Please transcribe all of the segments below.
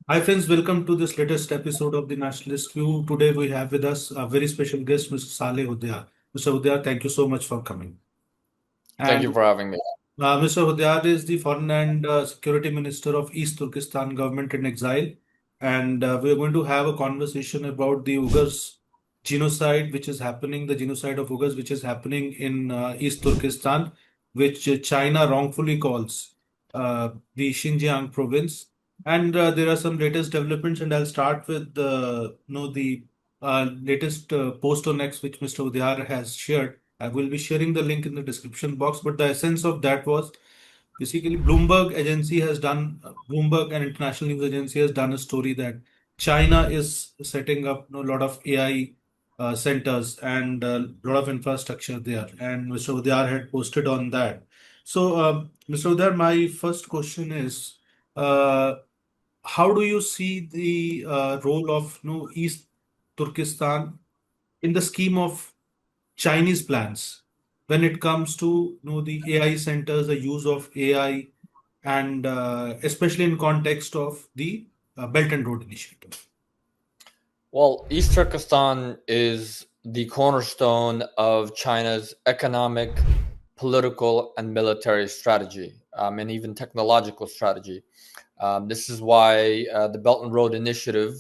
Hi friends, welcome to this latest episode of the Nationalist View. Today we have with us a very special guest, Mr. Salih Hudayar. Mr. Hudayar, thank you so much for coming. Thank you And for having me. Mr. Hudayar is the Foreign and Security Minister of East Turkistan Government-in-Exile. And we're going to have a conversation about the Uyghurs genocide, which is happening, the genocide of Uyghurs, which is happening in East Turkestan, which China wrongfully calls the Xinjiang province. And there are some latest developments, and I'll start with the latest post on X, which Mr. Udayar has shared. I will be sharing the link in the description box, but the essence of that was basically Bloomberg, an international news agency, has done a story that China is setting up a lot of AI centers and a lot of infrastructure there. And Mr. Udayar had posted on that. So, Mr. Udayar, my first question is, uh, how do you see the role of East Turkestan in the scheme of Chinese plans when it comes to the AI centers, the use of AI, and especially in context of the Belt and Road Initiative? Well, East Turkestan is the cornerstone of China's economic, political, and military strategy, and even technological strategy. This is why the Belt and Road Initiative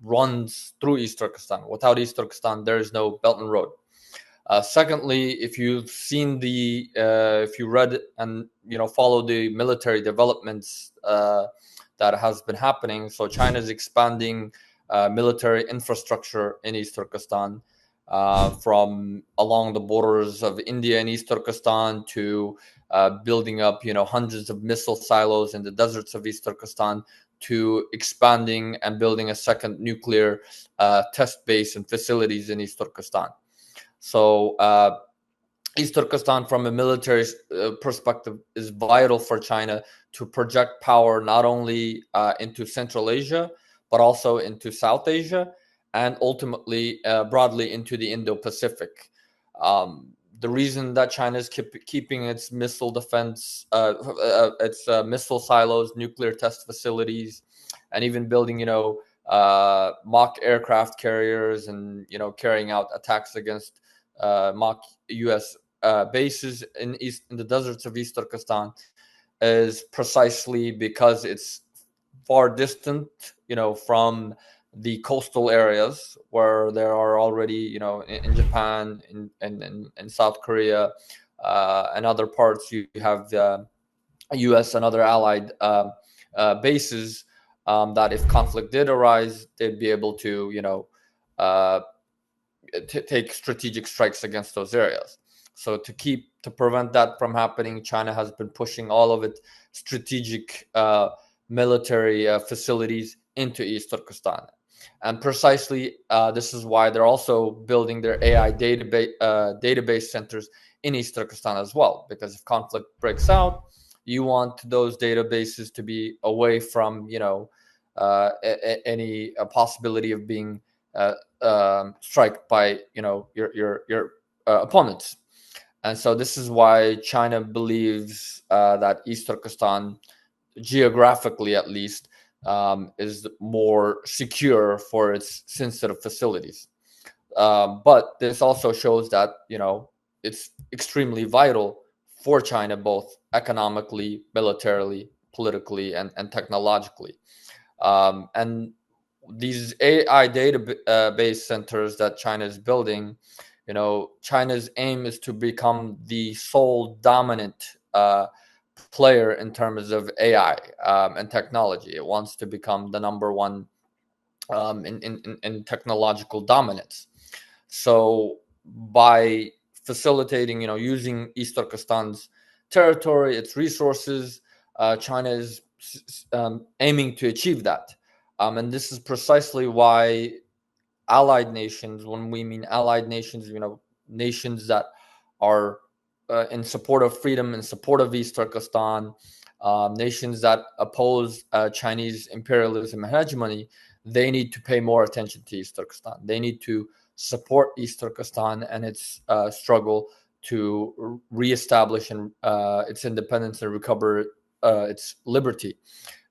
runs through East Turkestan. Without East Turkestan, there is no Belt and Road. Secondly, if you've seen if you read and follow the military developments that has been happening, so China is expanding military infrastructure in East Turkestan, from along the borders of India and East Turkestan to building up, hundreds of missile silos in the deserts of East Turkestan, to expanding and building a second nuclear test base and facilities in East Turkestan. So East Turkestan, from a military perspective, is vital for China to project power not only into Central Asia, but also into South Asia, and ultimately broadly into the Indo-Pacific. The reason that China is keeping its missile defense, its missile silos, nuclear test facilities, and even building, mock aircraft carriers, and carrying out attacks against mock U.S. Bases in the deserts of East Turkestan, is precisely because it's far distant, from the coastal areas where there are already, in Japan, in South Korea, and other parts. You have the U.S. and other allied bases, that if conflict did arise, they'd be able to, uh, take strategic strikes against those areas. So to prevent that from happening, China has been pushing all of its strategic military facilities into East Turkestan, and precisely this is why they're also building their AI database centers in East Turkestan as well. Because if conflict breaks out, you want those databases to be away from any possibility of being strike by your opponents. And so this is why China believes that East Turkestan, geographically at least, is more secure for its sensitive facilities. But this also shows that it's extremely vital for China, both economically, militarily, politically, and technologically. And these AI database centers that China is building, China's aim is to become the sole dominant player in terms of AI and technology. It wants to become the number one in technological dominance. So by facilitating, using East Turkestan's territory, its resources, China is aiming to achieve that. And this is precisely why allied nations, when we mean allied nations, nations that are in support of freedom, in support of East Turkestan, nations that oppose Chinese imperialism and hegemony, they need to pay more attention to East Turkestan. They need to support East Turkestan and its struggle to reestablish its independence and recover its liberty.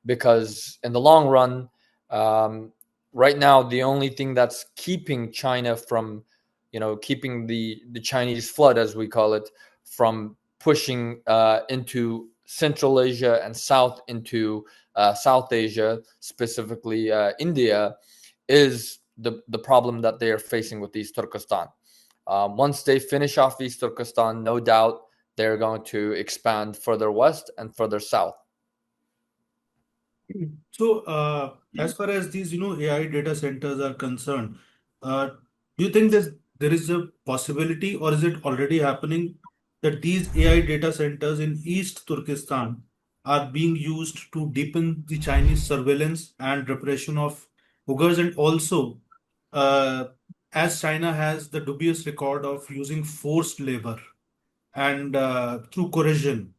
Because in the long run, right now, the only thing that's keeping China from, keeping the Chinese flood, as we call it, from pushing into Central Asia and south into South Asia, specifically India, is the problem that they are facing with East Turkestan. Once they finish off East Turkestan, no doubt they're going to expand further west and further south. So, as far as these, AI data centers are concerned, do you think there is a possibility, or is it already happening, that these AI data centers in East Turkestan are being used to deepen the Chinese surveillance and repression of Uyghurs, and also, uh, as China has the dubious record of using forced labor and through coercion,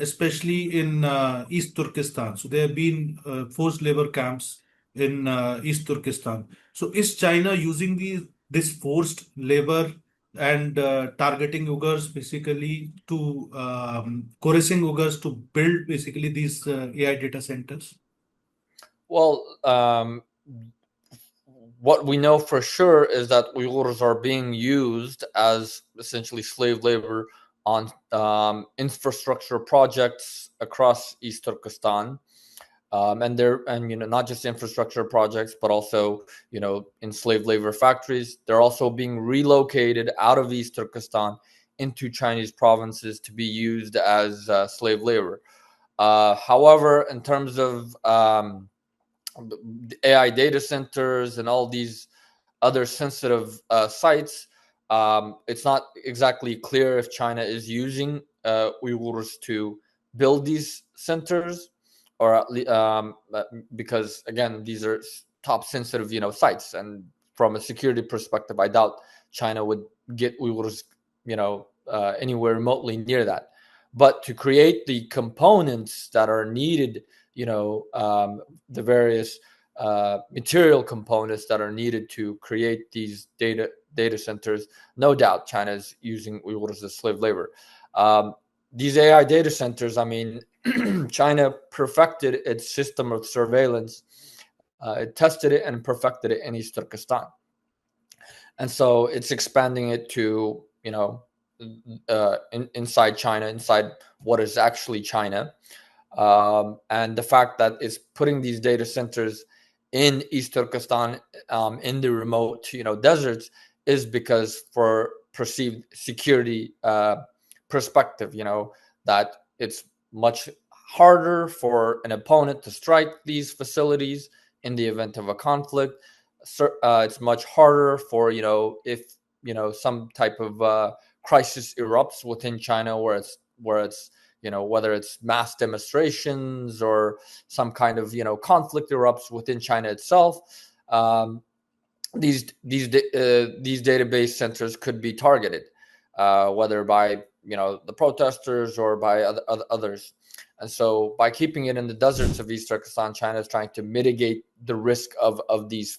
especially in East Turkestan. So there have been forced labor camps in East Turkestan. So is China using this forced labor and targeting Uyghurs, basically to coercing Uyghurs to build basically these AI data centers? Well, what we know for sure is that Uyghurs are being used as essentially slave labor on infrastructure projects across East Turkestan. And not just infrastructure projects, but also in slave labor factories. They're also being relocated out of East Turkestan into Chinese provinces to be used as slave labor. However, in terms of AI data centers and all these other sensitive sites, it's not exactly clear if China is using Uyghurs to build these centers, or because again, these are top sensitive, sites, and from a security perspective, I doubt China would get Uyghurs, anywhere remotely near that. But to create the components that are needed, the various material components that are needed to create these data centers, no doubt China is using Uyghurs as slave labor. These AI data centers, I mean, China perfected its system of surveillance. It tested it and perfected it in East Turkestan. And so it's expanding it to, inside China, inside what is actually China. And the fact that it's putting these data centers in East Turkestan, in the remote, deserts, is because for perceived security perspective, that it's much harder for an opponent to strike these facilities in the event of a conflict. It's much harder for, if some type of crisis erupts within China, where it's whether it's mass demonstrations or some kind of conflict erupts within China itself. These database centers could be targeted, whether by the protesters or by others. And so by keeping it in the deserts of East Turkestan, China is trying to mitigate the risk of these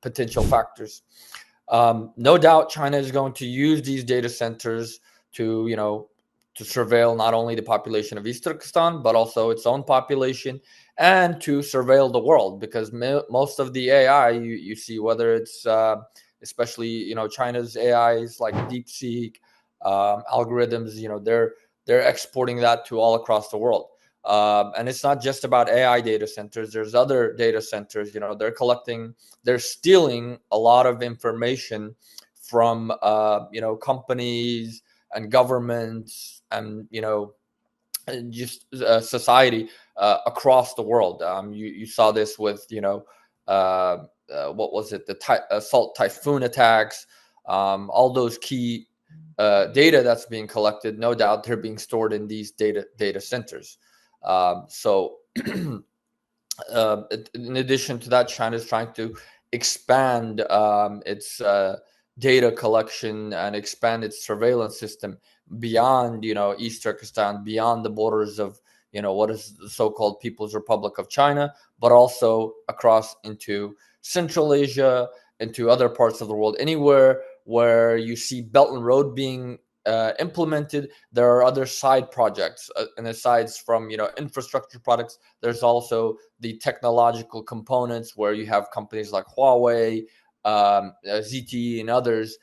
potential factors. No doubt China is going to use these data centers to to surveil not only the population of East Turkestan, but also its own population, and to surveil the world, because most of the AI you see, whether it's especially China's AIs like DeepSeek algorithms, they're exporting that to all across the world. And it's not just about AI data centers. There's other data centers. They're stealing a lot of information from companies and governments and just society across the world. You saw this with what was it, the Salt Typhoon attacks, all those key data that's being collected. No doubt they're being stored in these data centers. So in addition to that, China is trying to expand its data collection and expand its surveillance system beyond East Turkestan, beyond the borders of what is the so-called People's Republic of China, but also across into Central Asia, into other parts of the world, anywhere where you see Belt and Road being implemented, there are other side projects, and aside from infrastructure products, there's also the technological components where you have companies like Huawei, ZTE, and others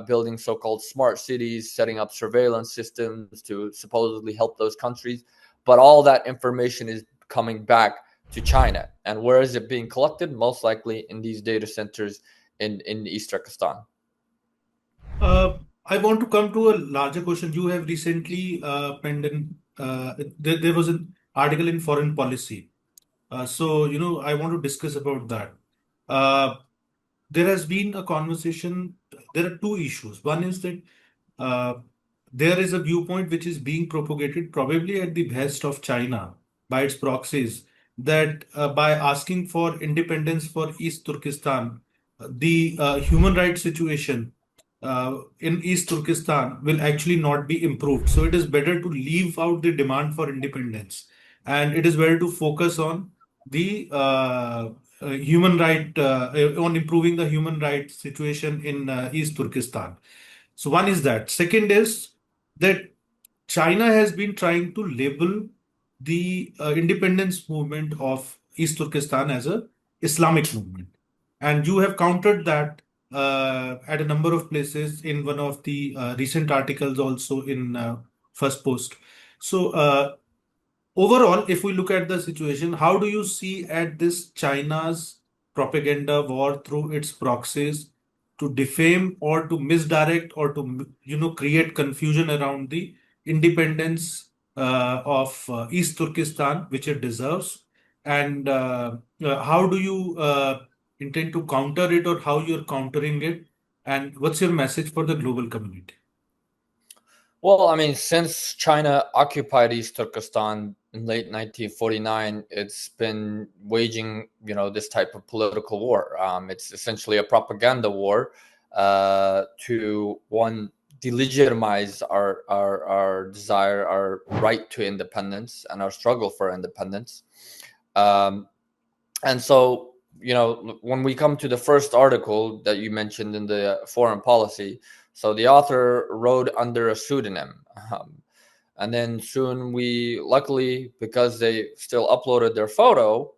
building so-called smart cities, setting up surveillance systems to supposedly help those countries. But all that information is coming back to China. And where is it being collected? Most likely in these data centers in East Turkestan. I want to come to a larger question. You have recently penned in, there was an article in Foreign Policy. I want to discuss about that. Uh, there has been a conversation. There are two issues. One is that uh, there is a viewpoint which is being propagated, probably at the behest of China by its proxies, that by asking for independence for East Turkestan, the human rights situation in East Turkestan will actually not be improved. So it is better to leave out the demand for independence, and it is better to focus on the human right on improving the human rights situation in East Turkestan. So one is that. Second is that China has been trying to label the independence movement of East Turkestan as a Islamic movement, and you have countered that at a number of places in one of the recent articles, also in First Post. So overall, if we look at the situation, how do you see at this China's propaganda war through its proxies to defame or to misdirect or to create confusion around the independence of East Turkestan, which it deserves, and how do you intend to counter it, or how you're countering it, and what's your message for the global community? Well, I mean, since China occupied East Turkestan in late 1949, it's been waging, this type of political war. It's essentially a propaganda war to, one, delegitimize our desire, our right to independence, and our struggle for independence. Um, and so, when we come to the first article that you mentioned in the Foreign Policy, so the author wrote under a pseudonym. And then soon luckily, because they still uploaded their photo,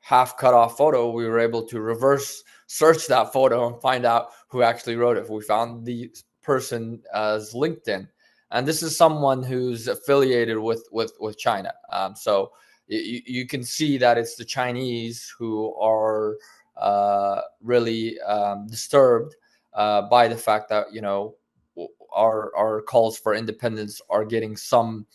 half cut off photo, we were able to reverse search that photo and find out who actually wrote it. We found the person as LinkedIn. And this is someone who's affiliated with China. So you can see that it's the Chinese who are really disturbed by the fact that our calls for independence are getting some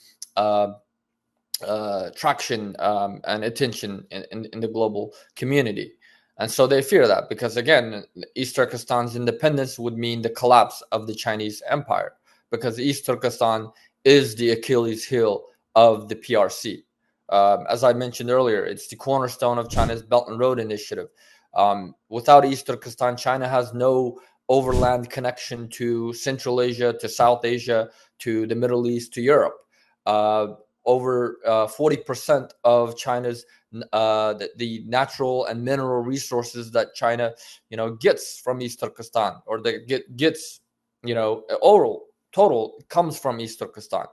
traction and attention in the global community. And so they fear that because, again, East Turkestan's independence would mean the collapse of the Chinese empire, because East Turkestan is the Achilles heel of the PRC. As I mentioned earlier, it's the cornerstone of China's Belt and Road Initiative. Without East Turkestan, China has no overland connection to Central Asia, to South Asia, to the Middle East, to Europe. Over 40% of China's the natural and mineral resources that China gets from East Turkestan, or that gets oral total comes from East Turkestan.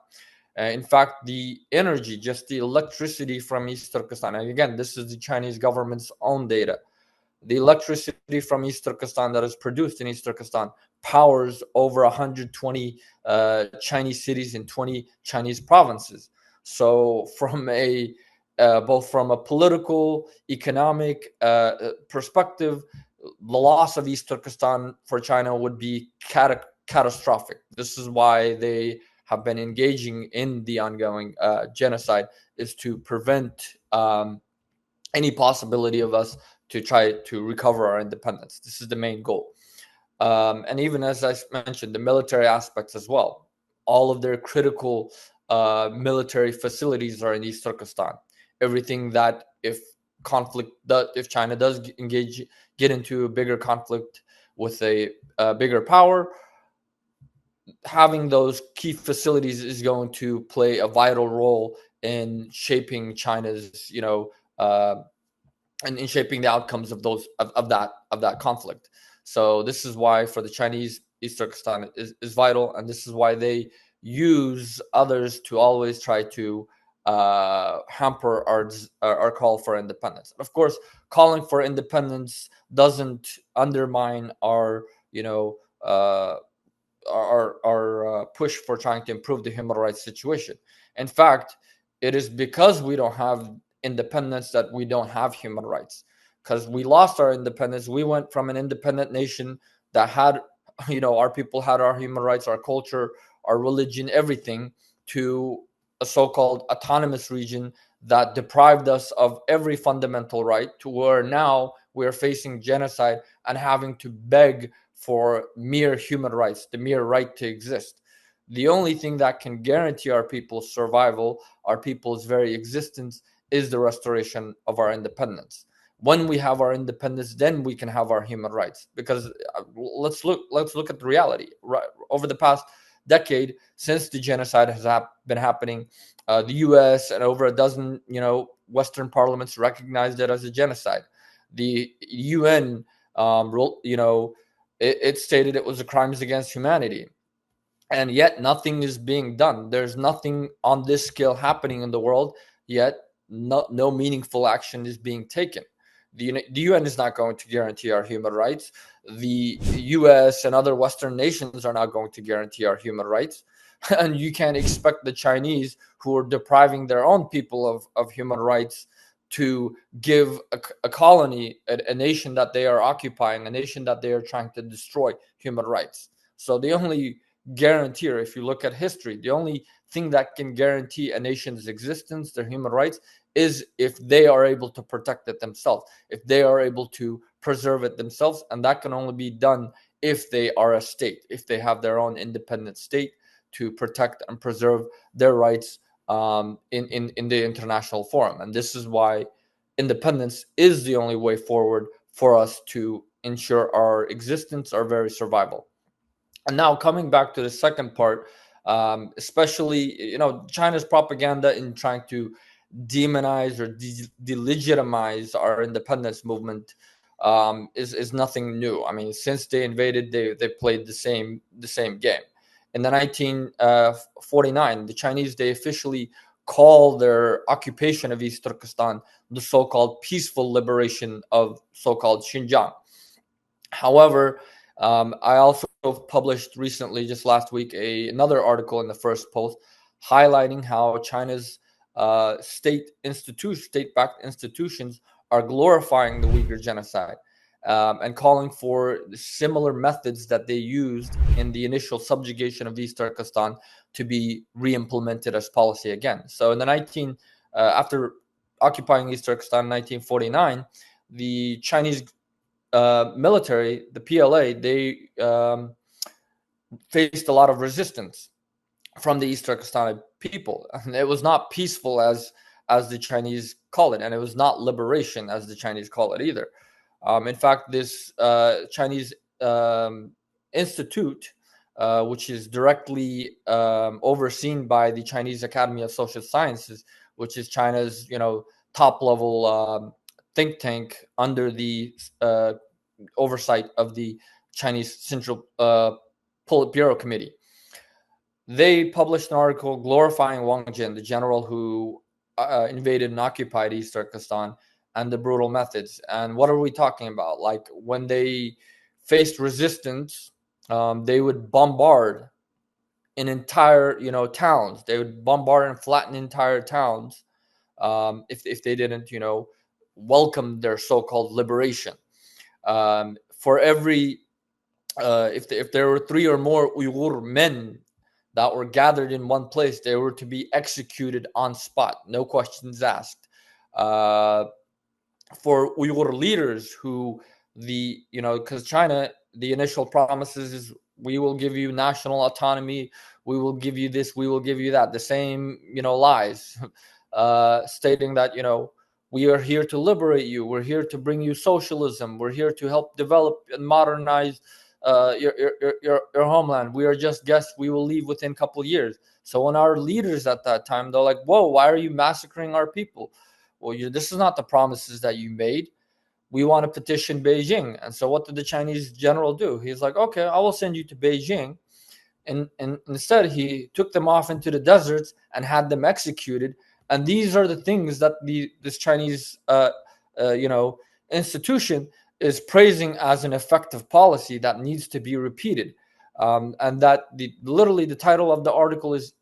In fact, the energy, just the electricity from East Turkestan, and again, this is the Chinese government's own data. The electricity from East Turkestan that is produced in East Turkestan powers over 120 Chinese cities in 20 Chinese provinces. So from both from a political, economic perspective, the loss of East Turkestan for China would be catastrophic. This is why they have been engaging in the ongoing genocide, is to prevent any possibility of us to try to recover our independence. This is the main goal. And even as I mentioned, the military aspects as well. All of their critical military facilities are in East Turkestan. Everything that if China does get into a bigger conflict with a bigger power, having those key facilities is going to play a vital role in shaping China's, and in shaping the outcomes of that conflict. So this is why for the Chinese, East Turkestan is vital, and this is why they use others to always try to hamper our call for independence. Of course, calling for independence doesn't undermine our push for trying to improve the human rights situation. In fact, it is because we don't have independence that we don't have human rights. Because we lost our independence, we went from an independent nation that had, our people had our human rights, our culture, our religion, everything, to a so-called autonomous region that deprived us of every fundamental right, to where now we're facing genocide and having to beg for mere human rights, the mere right to exist. The only thing that can guarantee our people's survival, our people's very existence, is the restoration of our independence. When we have our independence, then we can have our human rights. Because let's look at the reality. Right, over the past decade, since the genocide has been happening, the U.S. and over a dozen, Western parliaments recognized it as a genocide. The UN, it stated it was a crimes against humanity, and yet nothing is being done. There's nothing on this scale happening in the world, yet no meaningful action is being taken. The UN is not going to guarantee our human rights. The US and other Western nations are not going to guarantee our human rights. And you can't expect the Chinese, who are depriving their own people of human rights, to give a colony, a nation that they are occupying, a nation that they are trying to destroy, human rights. So the only guarantor, if you look at history, the only thing that can guarantee a nation's existence, their human rights, is if they are able to protect it themselves, if they are able to preserve it themselves. And that can only be done if they are a state, if they have their own independent state to protect and preserve their rights in the international forum. And this is why independence is the only way forward for us to ensure our existence, our very survival. And now coming back to the second part, especially China's propaganda in trying to demonize or delegitimize our independence movement is nothing new. I mean, since they invaded, they played the same game. In the 1949, the Chinese, they officially call their occupation of East Turkestan the so-called peaceful liberation of so-called Xinjiang. However, I also published recently, just last week, another article in the First Post highlighting how China's state-backed institutions are glorifying the Uyghur genocide and calling for similar methods that they used in the initial subjugation of East Turkestan to be re-implemented as policy again. So in the after occupying East Turkestan in 1949, the Chinese military, the PLA, they faced a lot of resistance from the East Turkestan people. And it was not peaceful as the Chinese call it, and it was not liberation as the Chinese call it either. In fact, this Chinese institute, which is directly overseen by the Chinese Academy of Social Sciences, which is China's top level think tank under the oversight of the Chinese Central Politburo Committee. They published an article glorifying Wang Jin, the general who invaded and occupied East Turkestan, and the brutal methods. And what are we talking about? Like, when they faced resistance, they would bombard in entire towns. They would bombard and flatten entire towns if they didn't welcome their so-called liberation. For every if there were 3 or more Uyghur men that were gathered in one place, they were to be executed on spot, no questions asked. For Uyghur leaders who because China, the initial promises is, we will give you national autonomy, we will give you this, we will give you that, the same lies, stating that we are here to liberate you, we're here to bring you socialism, we're here to help develop and modernize your homeland. We are just guests. We will leave within a couple of years. So when our leaders at that time, they're like, "Whoa, why are you massacring our people?" Well, this is not the promises that you made. we want to petition Beijing. And so what did the Chinese general do? He's like, okay, I will send you to Beijing. And instead, he took them off into the deserts and had them executed. And these are the things that this Chinese institution is praising as an effective policy that needs to be repeated. And that literally the title of the article is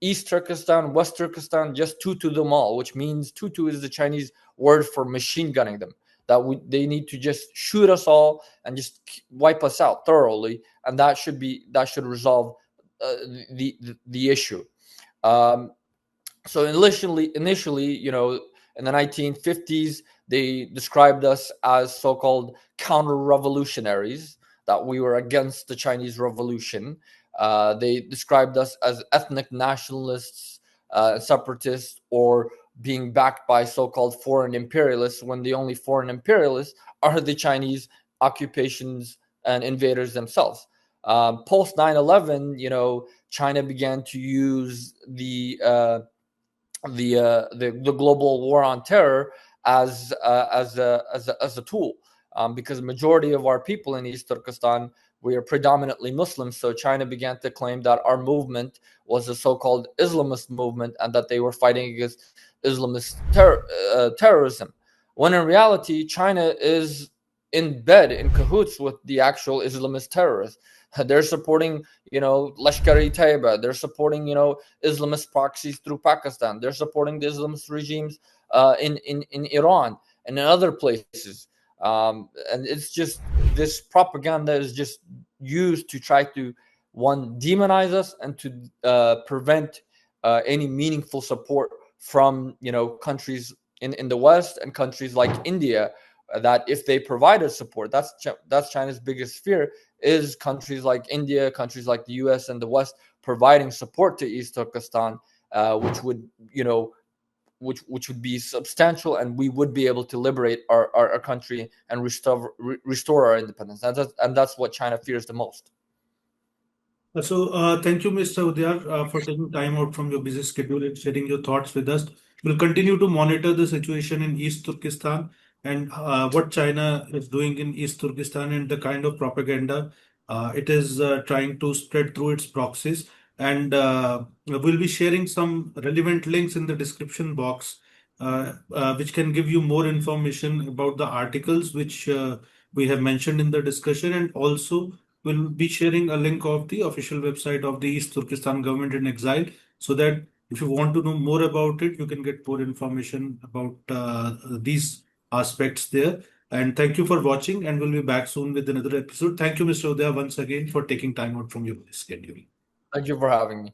East Turkestan, West Turkestan, just tutu them all, which means tutu is the Chinese word for machine gunning them. That they need to just shoot us all and just wipe us out thoroughly, and that should resolve the issue. So initially, in the 1950s, they described us as so-called counter-revolutionaries, that we were against the Chinese Revolution. They described us as ethnic nationalists, separatists, or being backed by so-called foreign imperialists, when the only foreign imperialists are the Chinese occupations and invaders themselves. Post 9/11, China began to use the global war on terror as a tool, because the majority of our people in East Turkestan, we are predominantly Muslims. So China began to claim that our movement was a so-called Islamist movement and that they were fighting against Islamist terrorism. When in reality, China is in bed, in cahoots with the actual Islamist terrorists. They're supporting, Lashkar-e-Taiba. They're supporting, Islamist proxies through Pakistan. They're supporting the Islamist regimes in Iran and in other places. And it's just, this propaganda is just used to try to, one, demonize us, and to prevent any meaningful support from countries in the West, and countries like India, that if they provided support, that's China's biggest fear, is countries like India, countries like the US and the West providing support to East Turkestan, which would which would be substantial, and we would be able to liberate our country and restore our independence. And that's what China fears the most. So, thank you, Mr. Udayar, for taking time out from your busy schedule and sharing your thoughts with us. We'll continue to monitor the situation in East Turkestan and what China is doing in East Turkestan and the kind of propaganda it is trying to spread through its proxies. And we'll be sharing some relevant links in the description box, which can give you more information about the articles which we have mentioned in the discussion, and also we'll be sharing a link of the official website of the East Turkestan Government-in-Exile, so that if you want to know more about it, you can get more information about these aspects there. And thank you for watching, and we'll be back soon with another episode. Thank you, Mr. Udaya, once again for taking time out from your schedule. Thank you for having me.